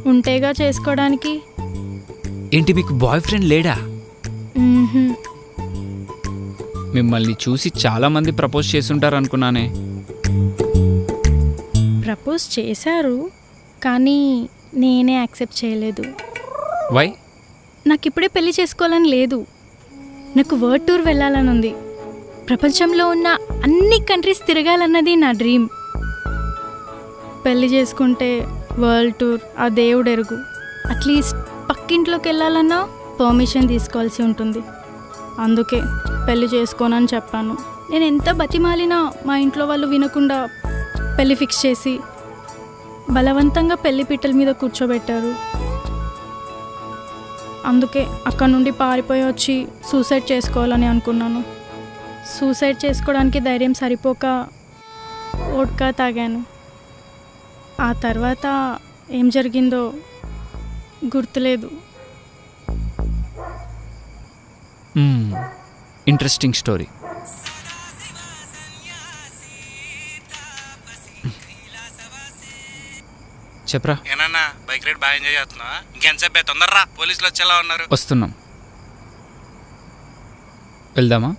ఉంటేగా చేసుకోవడానికి. ఏంటి మీకు బాయ్ ఫ్రెండ్ లేడా? మిమ్మల్ని చూసి చాలా మంది ప్రపోజ్ చేసుంటారు అనుకున్నానే. ప్రపోజ్ చేశారు కానీ నేనే యాక్సెప్ట్ చేయలేదు. వై? నాకు ఇప్పుడే పెళ్లి చేసుకోవాలని లేదు. నాకు వరల్డ్ టూర్ వెళ్ళాలని ఉంది. ప్రపంచంలో ఉన్న అన్ని కంట్రీస్ తిరగాలన్నది నా డ్రీమ్. పెళ్లి చేసుకుంటే వరల్డ్ టూర్ ఆ దేవుడు ఎరుగు. అట్లీస్ట్ పక్కింట్లోకి వెళ్ళాలన్నా పర్మిషన్ తీసుకోవాల్సి ఉంటుంది. అందుకే పెళ్లి చేసుకోనని చెప్పాను. నేను ఎంత బతిమాలినా మా ఇంట్లో వాళ్ళు వినకుండా పెళ్లి ఫిక్స్ చేసి బలవంతంగా పెళ్లి పీటల మీద కూర్చోబెట్టారు. అందుకే అక్కడ నుండి పారిపోయి వచ్చి సూసైడ్ చేసుకోవాలని అనుకున్నాను. సూసైడ్ చేసుకోవడానికి ధైర్యం సరిపోక వోడ్కా తాగాను. ఆ తర్వాత ఏం జరిగిందో గుర్తులేదు. Interesting story. చెప్పరా. ఏనన్నా బైక్ రైడ్ బాగా ఎంజాయ్ చేస్తున్నా? ఇంకెంతసేపు తొందరరా, పోలీసులు వచ్చేలా ఉన్నారు. వస్తున్నాం, వెళ్దామా?